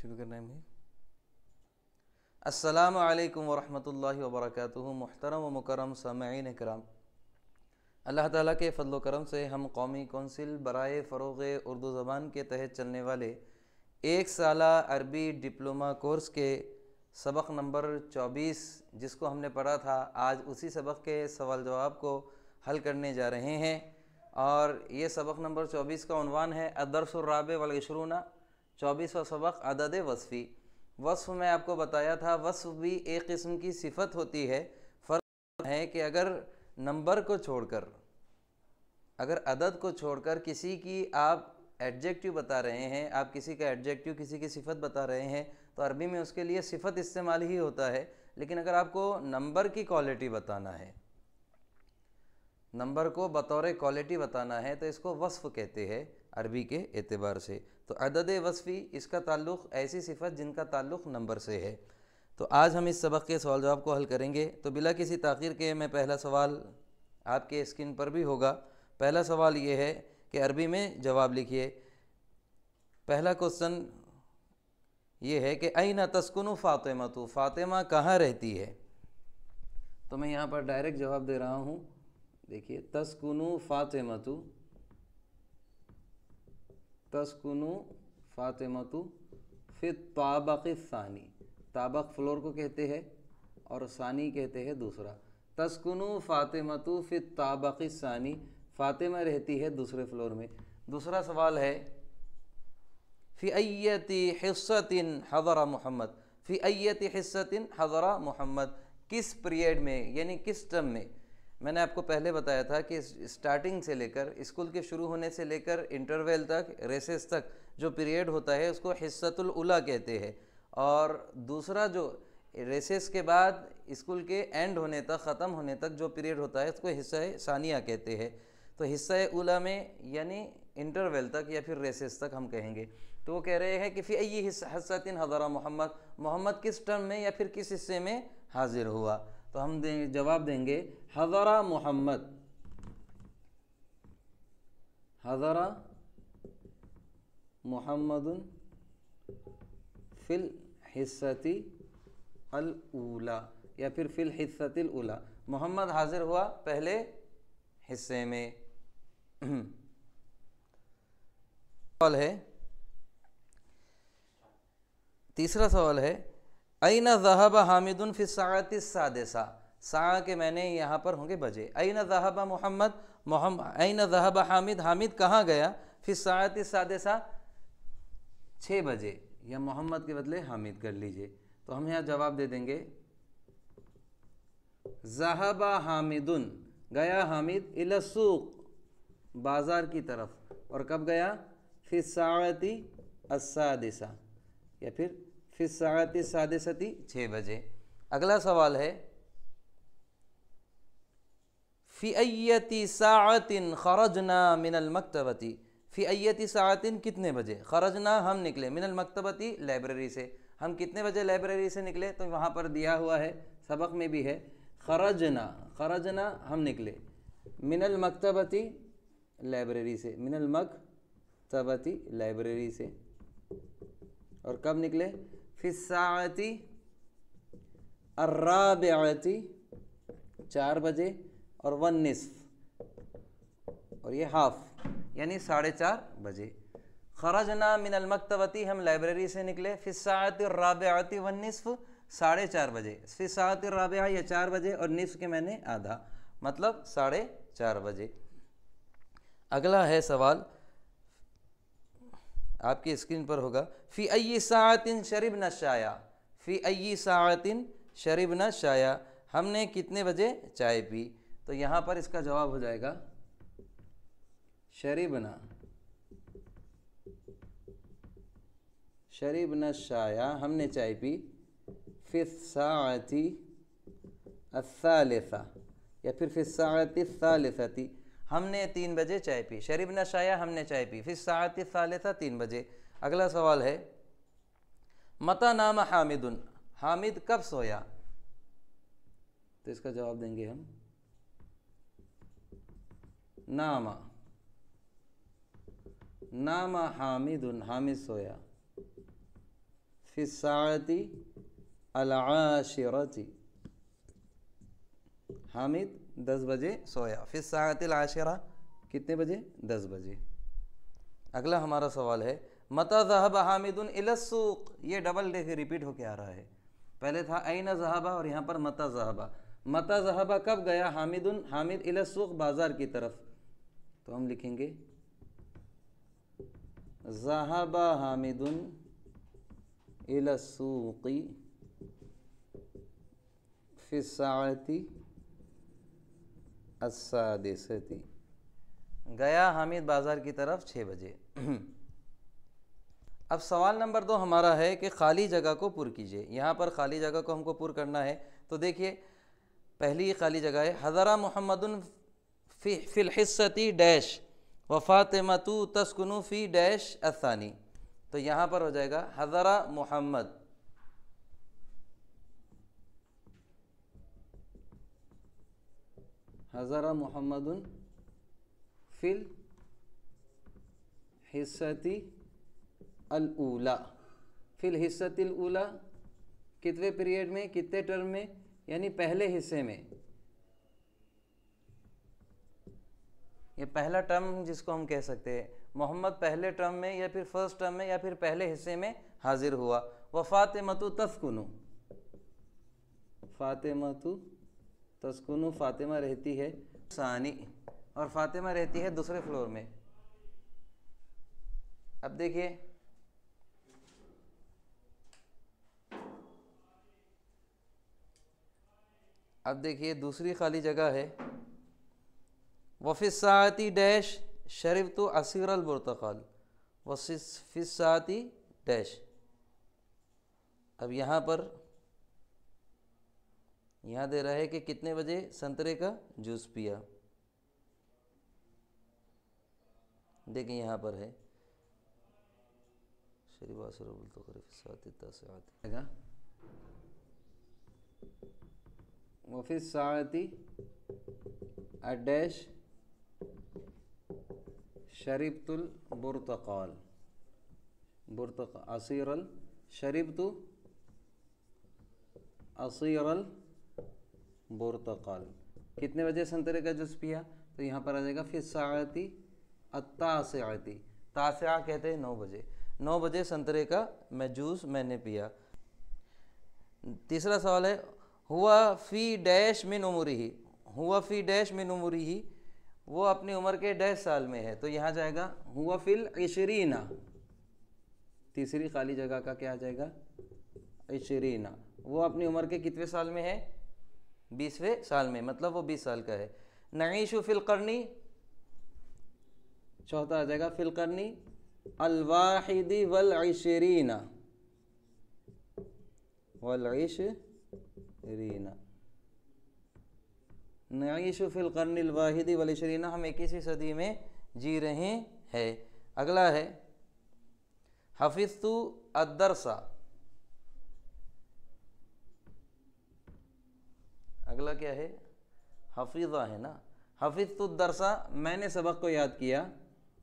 शुरू करना है मुझे। अस्सलामु अलैकुम वरहमतुल्लाहि वबरकातुहू। मुहतरम व मुकर्रम सामईन इकराम, अल्लाह ताला के फ़ज़्ल व करम से हम कौमी कौंसिल बराए फ़रोग़ उर्दू ज़बान के तहत चलने वाले एक साला अरबी डिप्लोमा कोर्स के सबक नंबर 24 जिसको हमने पढ़ा था, आज उसी सबक के सवाल जवाब को हल करने जा रहे हैं। और ये सबक नंबर 24 का उन्वान है अदर्सुर राबे वल इशरूना, 24वां सबक अदद वस्फ़ी। वस्फ़ में आपको बताया था, वस्फ़ भी एक किस्म की सिफत होती है। फ़र्क है कि अगर नंबर को छोड़कर, अगर अदद को छोड़कर किसी की आप एडजेक्टिव बता रहे हैं, आप किसी का एडजेक्टिव, किसी की सिफत बता रहे हैं, तो अरबी में उसके लिए सिफत इस्तेमाल ही होता है। लेकिन अगर आपको नंबर की क्वालिटी बताना है, नंबर को बतौर क्वालिटी बताना है, तो इसको वस्फ़ कहते हैं अरबी के एतबार से। तो अदद वस्फ़ी, इसका ताल्लुक़ ऐसी सिफत जिनका ताल्लुक़ नंबर से है। तो आज हम इस सबक के सवाल जवाब को हल करेंगे। तो बिला किसी ताख़ीर के मैं पहला सवाल आपके स्क्रीन पर भी होगा। पहला सवाल ये है कि अरबी में जवाब लिखिए। पहला क्वेश्चन ये है कि ऐना तस्कुनु फ़ातिमा, तो फ़ातिमा कहाँ रहती है। तो मैं यहाँ पर डायरेक्ट जवाब दे रहा हूँ। देखिए, तस्कुनु फ़ातिमतु, तस्कुनु फ़ातिमतु फ़ि ताबक़ सानी। ताबक़ फ्लोर को कहते हैं और सानी कहते हैं दूसरा। तस्कुनु फ़ातिमतु फ़ि ताबक़ सानी, फ़ातिमा रहती है दूसरे फ्लोर में। दूसरा सवाल है फ़ी अय्यति हिस्सतिन हज़रा मोहम्मद, फ़ी अय्यति हिस्सतिन हज़रा मोहम्मद, किस पीरियड में यानी किस टर्म में। मैंने आपको पहले बताया था कि स्टार्टिंग से लेकर, स्कूल के शुरू होने से लेकर इंटरवल तक, रेसेस तक जो पीरियड होता है उसको हिस्सतुल उला कहते हैं। और दूसरा जो रेसेस के बाद स्कूल के एंड होने तक, ख़त्म होने तक जो पीरियड होता है उसको हिस्सा सानिया कहते हैं। तो हिस्सा उला में यानी इंटरवल तक या फिर रेसेस तक हम कहेंगे। तो वो कह रहे हैं कि फ़ी अय्यि हिस्सतिन हज़रा मोहम्मद, मोहम्मद किस टर्म में या फिर किस हिस्से में हाजिर हुआ। तो हम जवाब देंगे हज़रा मोहम्मद, हज़रा मुहम्मदुन फ़िल हिस्सति अल ऊला या फिर फ़िल हिस्सतिल ऊला, मोहम्मद हाजिर हुआ पहले हिस्से में। सवाल है, तीसरा सवाल है ऐना ज़हब हामिदुन फ़ि साअति सादिसा, सा के मैंने यहाँ पर होंगे बजे। ऐना ज़हब मोहम्मद, ऐना ज़हब हामिद, हामिद कहाँ गया। फ़ि साअति सादिसा, 6 बजे, या मोहम्मद के बदले हामिद कर लीजिए। तो हम यहाँ जवाब दे देंगे ज़हब हामिदुन, गया हामिद, इला सूक़, बाज़ार की तरफ। और कब गया। फ़ि साअति अस्सादिसा या फिर फ़ि साअति सादिसती, 6 बजे। अगला सवाल है फ़ी अय्यति साअतिन खरजना मिनल मकतबती, फ़ी अय्यति साअतिन कितने बजे, खरजना हम निकले, मिनल मकतबती लाइब्रेरी से, हम कितने बजे लाइब्रेरी से निकले। तो वहाँ पर दिया हुआ है, सबक में भी है, खरजना, खरजना हम निकले, मिनल मकतबती लाइब्रेरी से, मिनल मकतबती लाइब्रेरी से। और कब निकले। फ़ि साअति अर्राबिअति, 4 बजे, और 1 निस्फ़, और ये हाफ यानी 4:30 बजे। खरजना मिनल मकतबती, हम लाइब्रेरी से निकले, फ़ि साअति अर्राबिअति 1 निस्फ़, 4:30 बजे। फ़ि साअति अर्राबिअ या 4 बजे, और निस्फ़ के मैंने आधा, मतलब 4:30 बजे। अगला है सवाल, आपकी स्क्रीन पर होगा, फ़ी अय्यि साअतिन शरिबना शाया, फ़ी अय्यि साअतिन शरिबना शाया, हमने कितने बजे चाय पी। तो यहाँ पर इसका जवाब हो जाएगा शरिबना, शरिबना शाया, हमने चाय पी, फ़ि साअति अस्सालिसा या फिर फ़ि साअति अस्सालिसती, हमने 3 बजे चाय पी। शरीबना शाया, हमने चाय पी, फिर साअति सालिसा, 3 बजे। अगला सवाल है मता नाम हामिदुन, हामिद कब सोया। तो इसका जवाब देंगे हम नामा, नामा हामिदुन, हामिद सोया, फिस्साअती अल-आशिरती। हामिद 10 बजे सोया। फिस्साअतिल आशिरा कितने बजे? 10 बजे। अगला हमारा सवाल है मता ज़हब हामिदुन इलस्सूक। ये डबल रिपीट होके आ रहा है। पहले था ऐना ज़हबा और यहाँ पर मता ज़हबा। मता ज़हबा कब गया हामिदुन? हामिद इलस्सूक बाज़ार की तरफ। तो हम लिखेंगे ज़हबा हामिदुन इलस्सूक़ी फ़िस्साअती अस्सादिसती। गया हामिद बाज़ार की तरफ 6 बजे। अब सवाल नंबर 2 हमारा है कि खाली जगह को पुर कीजिए। यहाँ पर खाली जगह को हमको पुर करना है। तो देखिए पहली खाली जगह है हज़रा मुहम्मदुन फ़िल हिस्सती डैश व फ़ातिमतु तस्कुनु फ़ी डैश असानी। तो यहाँ पर हो जाएगा हज़रा मुहम्मद, हज़रा मुहम्मदुन फ़िल हिस्सती अल-ऊला। फ़िल हिस्सती अल-ऊला कितने पीरियड में, कितने टर्म में? यानी पहले हिस्से में। ये पहला टर्म जिसको हम कह सकते हैं, मोहम्मद पहले टर्म में या फिर फर्स्ट टर्म में या फिर पहले हिस्से में हाजिर हुआ। व फ़ातिमतु तस्कुनु, फ़ातिमतु तस्कुनु, फ़ातिमा रहती है सानी और फ़ातिमा रहती है दूसरे फ्लोर में। अब देखिए दूसरी खाली जगह है वफ़िस्साअती डैश शरिबतु असीर अल-बुर्तक़ाल वफ़िस्साअती डैश। अब यहाँ पर यहाँ दे रहा है कि कितने बजे संतरे का जूस पिया। देखिए यहाँ पर है शरीबा असीर अल-बुर्तक़ाल फ़िस्साअती तासिआती वफ़िस्साअती अ-डैश शरिबतुल बुर्तक़ाल असीरल शरिबतु असीरल बुर्तक़ाल। कितने बजे संतरे का जूस पिया? तो यहाँ पर आ जाएगा फ़िस्साअती अत्तासिआती। तासिआ कहते हैं 9 बजे। 9 बजे संतरे का जूस मैंने पिया। तीसरा सवाल है हुआ फ़ी डैश मिन उमरिही। हुआ फ़ी डैश मिन उमरिही, वो अपनी उम्र के 10 साल में है। तो यहाँ जाएगा हुआ फ़िल इशरीना। तीसरी खाली जगह का क्या आ जाएगा? इशरीना। वो अपनी उम्र के कितने साल में है? 20वें साल में, मतलब वो 20 साल का है। नईशु फ़िल क़र्नी, चौथा आ जाएगा फ़िल क़र्नी अल-वाहिदी वल इशरीना वल इशरीना। नईशु फ़िल क़र्नी अल-वाहिदी वल इशरीना, हम 21वीं सदी में जी रहे हैं। अगला है हफ़िज़तु अद-दरसा। अगला क्या है? हफ़ीज़ा है ना। हफ़िज़तु अद-दरसा, मैंने सबक को याद किया।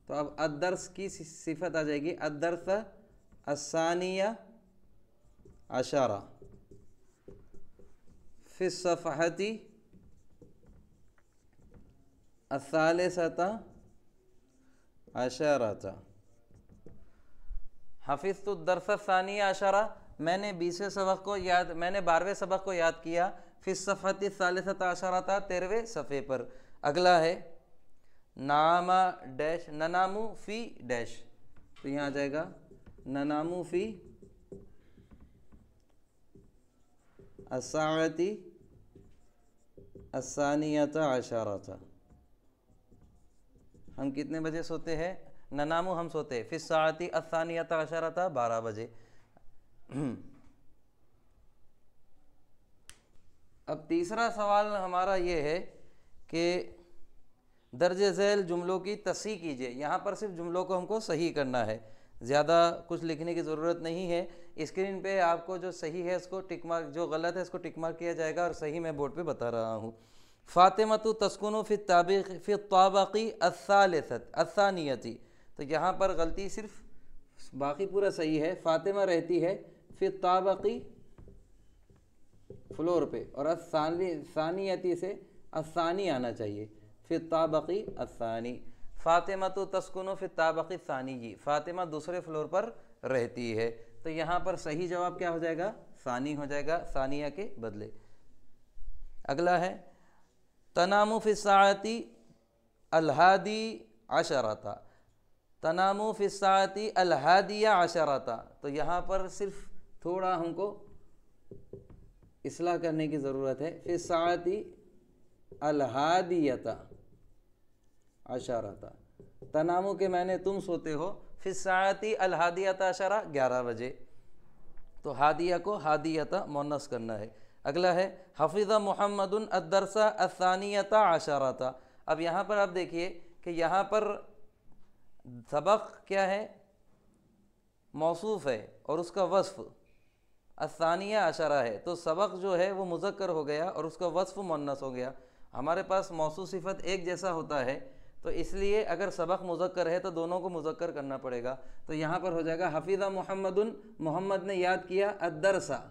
तो अब अद-दर्स की सिफत आ जाएगी अद-दर्स अस्सानिया अशरा फ़िस्सफ़हती अस्सालिसता अशरता। हफ़िज़तु अद-दर्स अस्सानिया अशरा, मैंने 12वें सबक को याद किया। फ़िस्सफ़हती अस्सालिसता अशरता, 13वें सफ़े पर। अगला है नामा डैश ननामु फ़ी डैश। तो यहाँ आ जाएगा ननामु फ़ी अस्साअती अस्सानियता अशरता। हम कितने बजे सोते हैं? ननामु हम सोते हैं फ़िस्साअती अस्सानियता अशरता 12 बजे। अब तीसरा सवाल हमारा ये है कि दर्जे झैल जुमलों की तस्हीह कीजिए। यहाँ पर सिर्फ जुमलों को हमको सही करना है, ज़्यादा कुछ लिखने की ज़रूरत नहीं है। स्क्रीन पे आपको जो सही है उसको टिक मार्क, जो गलत है उसको टिक मार्क किया जाएगा और सही मैं बोर्ड पे बता रहा हूँ। फ़ातिमतु तस्कुनु फ़ी ताबक़ी अस्सानियती। तो यहाँ पर गलती सिर्फ, बाकी पूरा सही है। फ़ातिमा रहती है फिर ताबकी फ्लोर पे, और असानियती से असानी आना चाहिए, फिर ताबकी असानी। फ़ातिमा तो तस्कुनु फिर ताबकी सानी जी, फ़ातिमा दूसरे फ्लोर पर रहती है। तो यहाँ पर सही जवाब क्या हो जाएगा? सानी हो जाएगा, सानिया के बदले। अगला है तनामु फिस साअती अलहादी अशरता, तनामु फिस साअती अलहादिया अशरता। तो यहाँ पर सिर्फ थोड़ा हमको इस्लाह करने की ज़रूरत है। फिस साअती अलहादियता अशरता, तनामु के मैंने तुम सोते हो, फिस साअती अलहादियता अशरा 11 बजे, तो हादिया को हादियता मुन्नस करना है। अगला है हफिज़ा मुहम्मदुन अद्दरसा असानियता अशरता। अब यहाँ पर आप देखिए कि यहाँ पर सबक क्या है? मौसूफ है और उसका वस्फ असानिया अशरा है, तो सबक जो है वो मुज़क्कर हो गया और उसका वस्फ मुन्नस हो गया। हमारे पास मौसूफ सिफत एक जैसा होता है, तो इसलिए अगर सबक मुज़क्कर है तो दोनों को मुज़क्कर करना पड़ेगा। तो यहाँ पर हो जाएगा हफिज़ा मुहम्मदुन, मोहम्मद ने याद किया अद्दरसा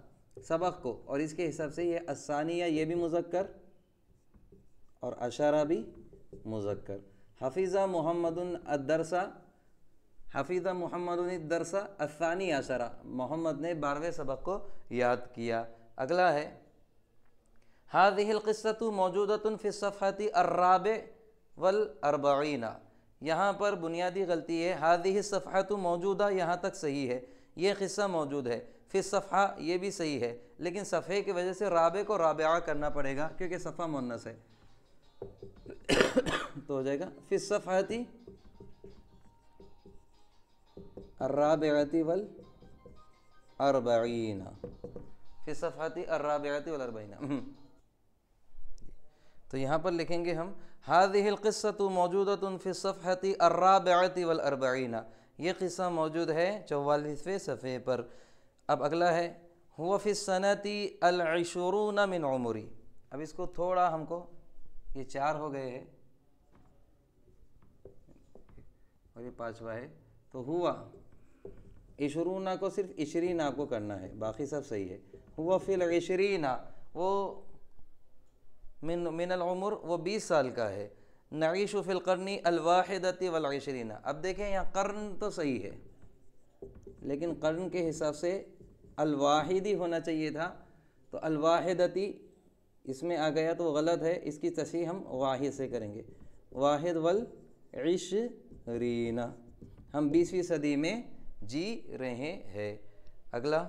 सबक को, और इसके हिसाब से ये असानिया ये भी मुज़क्कर और अशरा भी मुज़क्कर। हफिज़ा मुहम्मदुन अद्दरसा, हफिज़ा मुहम्मदुन अद्दरसा असानी अशरा, मोहम्मद ने 12वें सबक को याद किया। अगला है हाज़िहिल क़िस्सतु मौजूदतुन फ़ी सफ़हती अर्राबे वल अर्बईना। यहाँ पर बुनियादी गलती है, हाज़िहि सफ़हतु मौजूदा यहाँ तक सही है, ये क़िस्सा मौजूद है, फ़ी सफ़हा ये भी सही है, लेकिन सफ़े की वजह से राबे को राबिआ करना पड़ेगा क्योंकि सफ़ा मुन्नस है। तो हो जाएगा फ़ी सफ़हती अर्राबिअती वल अर्बईना, फ़ी सफ़हती अर्राबिअती वल अर्बईना। तो यहाँ पर लिखेंगे हम हाज़िहिल क़िस्सतु मौजूदतुन फ़ी सफ़हती अर्राबिअती वल अर्बईना, ये क़िस्सा मौजूद है 44वें सफ़े पर। अब अगला है हुवा फ़ी सनती अल-इशरून मिन उमरी। अब इसको थोड़ा हमको, ये 4 हो गए हैं और ये 5वां है, तो हुआ इशरूना को सिर्फ इशरीना को करना है, बाकी सब सही है। हुआ फिल इशरीना, वो मिनल उम्र वो 20 साल का है। नईशु फिल कर्नी अलवाहिदती वल इशरीना। अब देखें यहाँ कर्न तो सही है, लेकिन कर्न के हिसाब से अलवाहिदी होना चाहिए था, तो अलवाहिदती इसमें आ गया तो गलत है, इसकी तस्हीह हम वाहिद से करेंगे, वाहिद वल इशरीना। हम 20वीं सदी में जी रहे हैं। अगला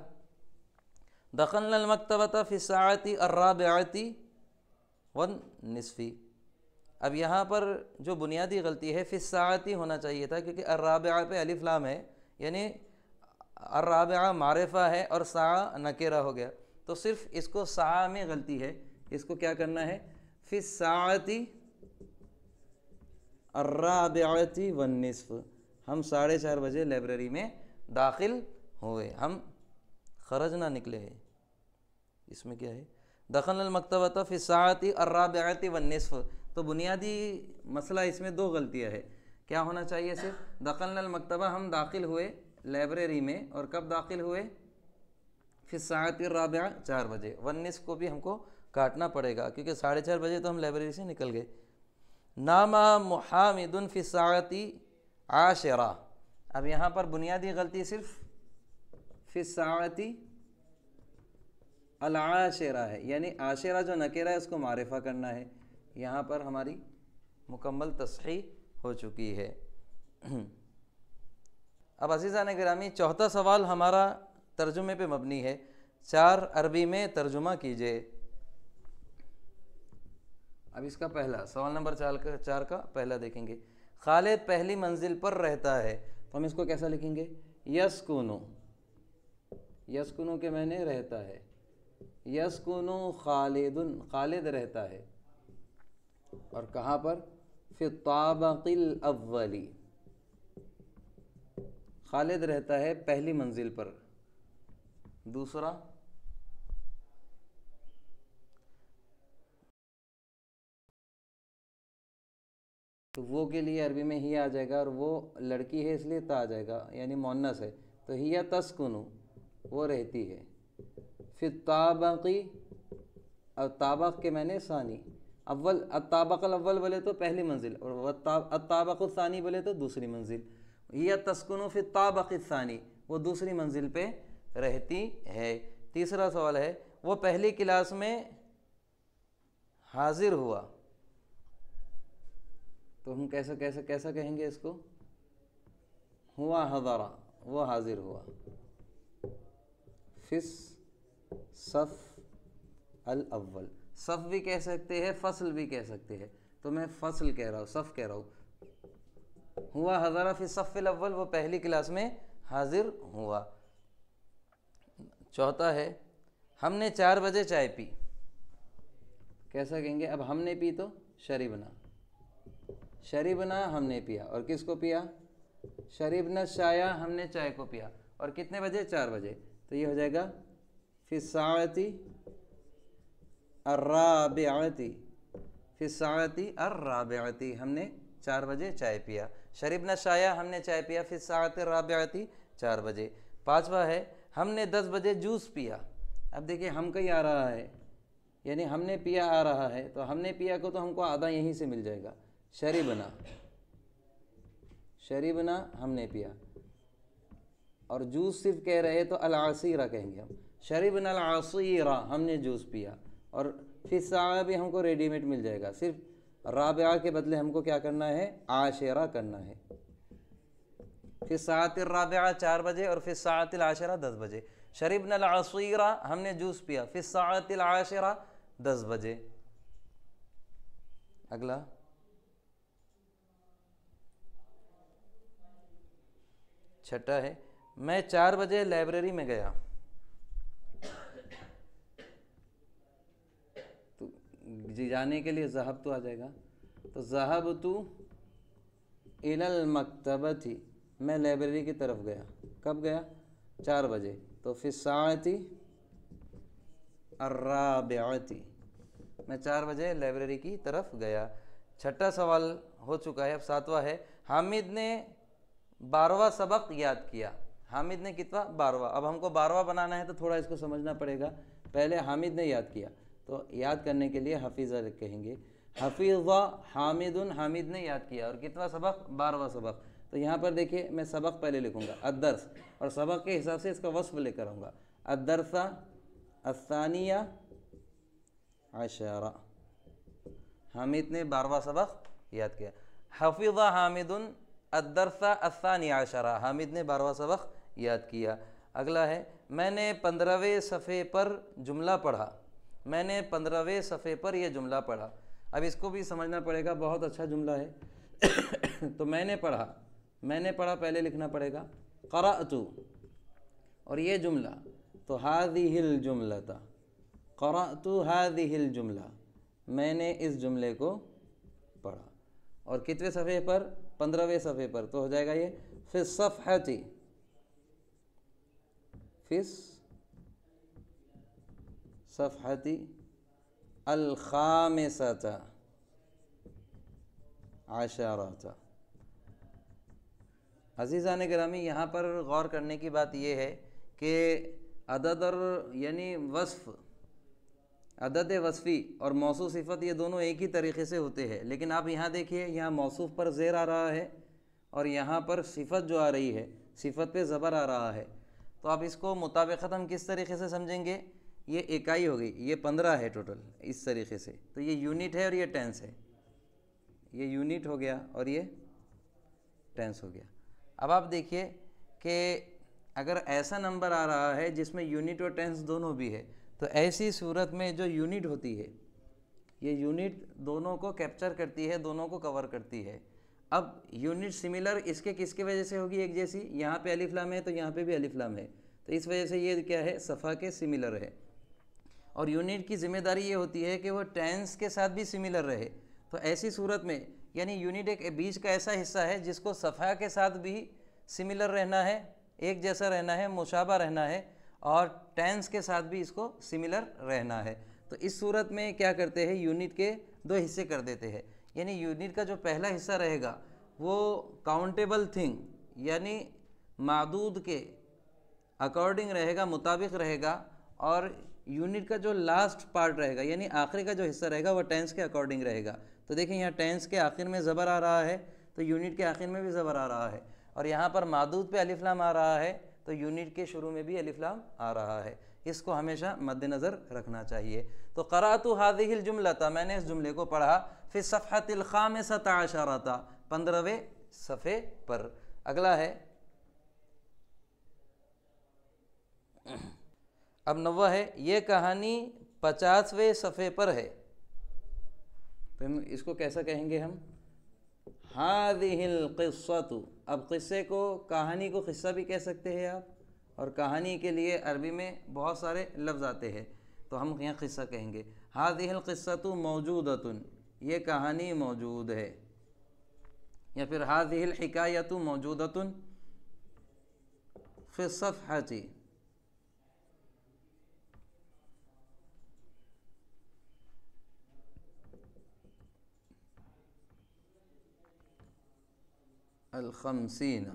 दखलनल मक्तबता फ़ी साअती अर्राबिअती वन निस्फ़ी। अब यहाँ पर जो बुनियादी गलती है फ़ी साअती होना चाहिए था, क्योंकि अर्राबिआ पे अलिफ लाम है, यानी अर्राबिआ मारिफा है और सा नकेरा हो गया, तो सिर्फ इसको सा में गलती है, इसको क्या करना है फ़ी साअती अर्राबिअती वन निस्फ़। हम 4:30 बजे लाइब्रेरी में दाखिल हुए, हम खरज ना निकले हैं। इसमें क्या है दखलनल मक्तबता फ़ी साअती अर्राबिअती वन निस्फ़। तो बुनियादी मसला इसमें 2 गलतियाँ है। क्या होना चाहिए? सिर्फ दखलनल मक्तबा, हम दाखिल हुए लाइब्रेरी में, और कब दाखिल हुए? फ़ी साअती अर्राबिआ 4 बजे। वन निस्फ़ को भी हमको काटना पड़ेगा क्योंकि 4:30 बजे तो हम लाइब्रेरी से निकल गए। नामा मुहामिदुन फ़ी साअती आशिरा। अब यहाँ पर बुनियादी गलती सिर्फ फ़ी साअती अल आशिरा है, यानी आशिरा जो नकेरा है उसको मारिफा करना है। यहाँ पर हमारी मुकम्मल तस्हीह हो चुकी है। अब अज़ीज़ान गिरामी, चौथा सवाल हमारा तर्जुमे पे मबनी है। 4 अरबी में तर्जुमा कीजिए। अब इसका पहला सवाल नंबर 4 का पहला देखेंगे। खालिद पहली मंजिल पर रहता है, तो हम इसको कैसा लिखेंगे? यस्कुनु, यस्कुनु के मैंने रहता है, यस्कुनु खालिदुन, खालिद रहता है, और कहाँ पर? फिर ताबक़िल अव्वली, खालिद रहता है पहली मंजिल पर। दूसरा तो वो के लिए अरबी में ही आ जाएगा, और वो लड़की है इसलिए ता आ जाएगा, यानी मुअन्नस है, तो हिया तस्कुनु, वो रहती है। फिर ताबकी, और ताबक के मैंने सानी, अव्वल अत्ताबकल अव्वल बोले तो पहली मंजिल, और अत्ताबक सानी बोले तो दूसरी मंजिल। यह तस्कुनु फिर ताबक सानी, वो दूसरी मंजिल पे रहती है। तीसरा सवाल है, वो पहली क्लास में हाजिर हुआ, तो हम कैसा कहेंगे इसको? हुआ हज़रा, वो हाजिर हुआ। फिस सफ़ अल अव्वल, सफ़ भी कह सकते हैं, फसल भी कह सकते हैं, तो मैं फसल कह रहा हूँ, सफ़ कह रहा हूँ। हुआ हज़रा फिस सफ़ अल अव्वल, वो पहली क्लास में हाजिर हुआ। चौथा है, हमने 4 बजे चाय पी, कैसा कहेंगे? अब हमने पी तो शरीबना, शरीबना हमने पिया, और किसको पिया? शरीबना शाया, हमने चाय को पिया, और कितने बजे? 4 बजे। तो ये हो जाएगा फिस्साअती अर्राबिअती, फिस्साअती अर्राबिअती, हमने 4 बजे चाय पिया। शरीबना शाया, हमने चाय पिया, फिस्साअती अर्राबिअती, 4 बजे। पांचवा है, हमने 10 बजे जूस पिया। अब देखिए हम कहीं आ रहा है, यानी हमने पिया आ रहा है, तो हमने पिया को तो हमको आधा यहीं से मिल जाएगा, शरीबना, शरीबना हमने पिया, और जूस सिर्फ कह रहे तो अल-आसीरा कहेंगे हम, शरीबना अल-आसीरा, हमने जूस पिया। और फिर साया भी हमको रेडीमेड मिल जाएगा, सिर्फ राबिया के बदले हमको क्या करना है? आशिरा करना है। फिर सातिल राबिया 4 बजे, और फिर सातिल आशिरा 10 बजे। शरीबना अल-आसीरा, हमने जूस पिया, फिर सातिल आशिरा 10 बजे। अगला, छठा है, मैं 4 बजे लाइब्रेरी में गया, तो जी जाने के लिए ज़हब तो आ जाएगा, तो ज़हबतु इलल मक्तबती, मैं लाइब्रेरी की तरफ गया, कब गया? 4 बजे। तो फिर साअती अर्राबिअती, मैं 4 बजे लाइब्रेरी की तरफ गया। छठा सवाल हो चुका है। अब सातवां है, हामिद ने 12वां सबक याद किया। हामिद ने कितना? 12वां। अब हमको 12वां बनाना है तो थोड़ा इसको समझना पड़ेगा। पहले हामिद ने याद किया, तो याद करने के लिए हफीज़ा कहेंगे। हफीज़ा हामिदुन, हामिद ने याद किया, और कितना सबक? 12वां सबक। तो यहाँ पर देखिए मैं सबक पहले लिखूँगा अद्दर्स, और सबक के हिसाब से इसका वस्फ लेकर आऊँगा। अद्दर्सा अस्सानिया अशरा, हामिद ने 12वां सबक याद किया। हफीज़ा हामिदुन अद्दर्सा अस्सानिया अशरा, हामिद ने 12वां सबक याद किया। अगला है, मैंने 15वें सफ़े पर जुमला पढ़ा, मैंने 15वें सफ़े पर यह जुमला पढ़ा। अब इसको भी समझना पड़ेगा, बहुत अच्छा जुमला है। तो मैंने पढ़ा, मैंने पढ़ा पहले लिखना पड़ेगा, क़रअतु, और ये जुमला तो हाज़िहिल जुमलता, क़रअतु हाज़िहिल जुमला, मैंने इस जुमले को पढ़ा। और कितने सफ़े पर? 15वें सफ़े पर, तो हो जाएगा ये फिस सफ़हती, फिस सफ़हती अल ख़ामिसता आशरता। अज़ीज़ान गिरामी, यहाँ पर गौर करने की बात यह है कि अदद और यानी वस्फ़, अदद वस्फ़ी और मौसूफ़ सिफ़त, ये दोनों एक ही तरीक़े से होते हैं। लेकिन आप यहाँ देखिए, यहाँ मौसूफ़ पर ज़ेर आ रहा है, और यहाँ पर सिफ़त जो आ रही है, सिफ़त पे ज़बर आ रहा है। तो आप इसको मुताबिक़त हम किस तरीके से समझेंगे? ये इकाई हो गई, ये 15 है टोटल, इस तरीके से। तो ये यूनिट है और ये टेंस है, ये यूनिट हो गया और ये टेंस हो गया। अब आप देखिए कि अगर ऐसा नंबर आ रहा है जिसमें यूनिट और टेंस दोनों भी है, तो ऐसी सूरत में जो यूनिट होती है, ये यूनिट दोनों को कैप्चर करती है, दोनों को कवर करती है। अब यूनिट सिमिलर इसके किसकी वजह से होगी? एक जैसी, यहाँ पे अलिफ लाम है तो यहाँ पे भी अलिफ लाम है, तो इस वजह से ये क्या है? सफ़ा के सिमिलर है। और यूनिट की जिम्मेदारी ये होती है कि वो टेंस के साथ भी सिमिलर रहे। तो ऐसी सूरत में यानी यूनिट एक बीच का ऐसा हिस्सा है जिसको सफ़ा के साथ भी सिमिलर रहना है, एक जैसा रहना है, मुशाबा रहना है, और टेंस के साथ भी इसको सिमिलर रहना है। तो इस सूरत में क्या करते हैं? यूनिट के 2 हिस्से कर देते हैं। यानी यूनिट का जो पहला हिस्सा रहेगा वो काउंटेबल थिंग, यानी मादूद के अकॉर्डिंग रहेगा, मुताबिक रहेगा, और यूनिट का जो लास्ट पार्ट रहेगा यानी आखिरी का जो हिस्सा रहेगा वह टेंस के अकॉर्डिंग रहेगा। तो देखिए यहाँ टेंस के आखिर में ज़बर आ रहा है तो यूनिट के आखिर में भी ज़बर आ रहा है, और यहाँ पर मादूद पे अलिफ लाम आ रहा है तो यूनिट के शुरू में भी अलिफ लाम आ रहा है। इसको हमेशा मद्देनज़र रखना चाहिए। तो क़राअतु हाज़िहिल जुमलता, मैंने इस जुमले को पढ़ा, फ़ी सफ़हतिल ख़ामिसता अशरता, 15वें सफ़े पर। अगला है अब 9वां है, ये कहानी 50वें सफ़े पर है। तो हम इसको कैसा कहेंगे हम, हादिहिल क़िस्सतु। अब क़िस्से को, कहानी को क़िस्सा भी कह सकते हैं आप, और कहानी के लिए अरबी में बहुत सारे लफ्ज़ आते हैं, तो हम यहाँ क़िस्सा कहेंगे। हादिहिल क़िस्सतु मौजूदतुन, ये कहानी मौजूद है, या फिर हादिहिल हिकायतु मौजूदतुन फ़ी सफ़हति, अल-ख़म्सीना,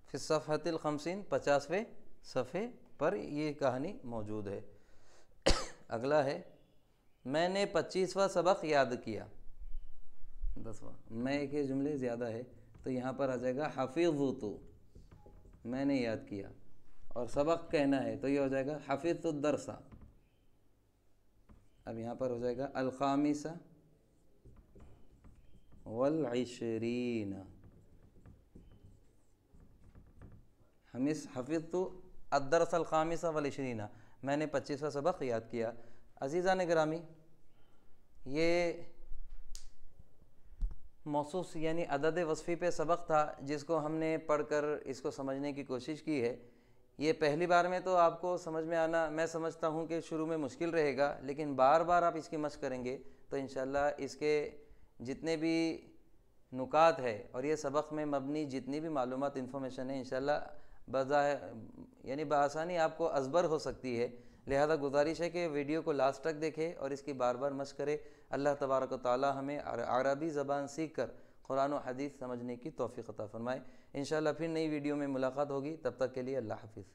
फिर सफ़हतिल ख़म्सीन, 50वें सफ़े पर ये कहानी मौजूद है। अगला है, मैंने 25वां सबक याद किया। 10वां, मैं के जुमले ज़्यादा है तो यहाँ पर आ जाएगा हफ़िज़तु, मैंने याद किया, और सबक कहना है तो ये हो जाएगा हफ़िज़तु दरसा। अब यहाँ पर हो जाएगा अल-ख़ामिसा वल-इश्रीन, हमिस हफ़िज़तु अद-दरस अल-ख़ामिसा वल-इश्रीन, मैंने 25वां सबक याद किया। अज़ीज़ान गिरामी, ये मौसूस यानी अदद वस्फ़ी पे सबक था जिसको हमने पढ़कर इसको समझने की कोशिश की है। ये पहली बार में तो आपको समझ में आना, मैं समझता हूँ कि शुरू में मुश्किल रहेगा, लेकिन बार बार आप इसकी मशक़ करेंगे तो इंशाअल्लाह इसके जितने भी नुकात है और ये सबक में मबनी जितनी भी मालूमात इन्फॉर्मेशन है इंशाअल्लाह यानी बआसानी आपको अज़बर हो सकती है। लिहाजा गुजारिश है कि वीडियो को लास्ट तक देखें और इसकी बार बार मशक़ करें। अल्लाह तबारक व तआला हमें अरबी ज़बान सीख कर कुरान व हदीस समझने की तौफ़ीक़ अता फ़रमाए। इंशाअल्लाह फिर नई वीडियो में मुलाकात होगी, तब तक के लिए अल्लाह हाफ़िज़।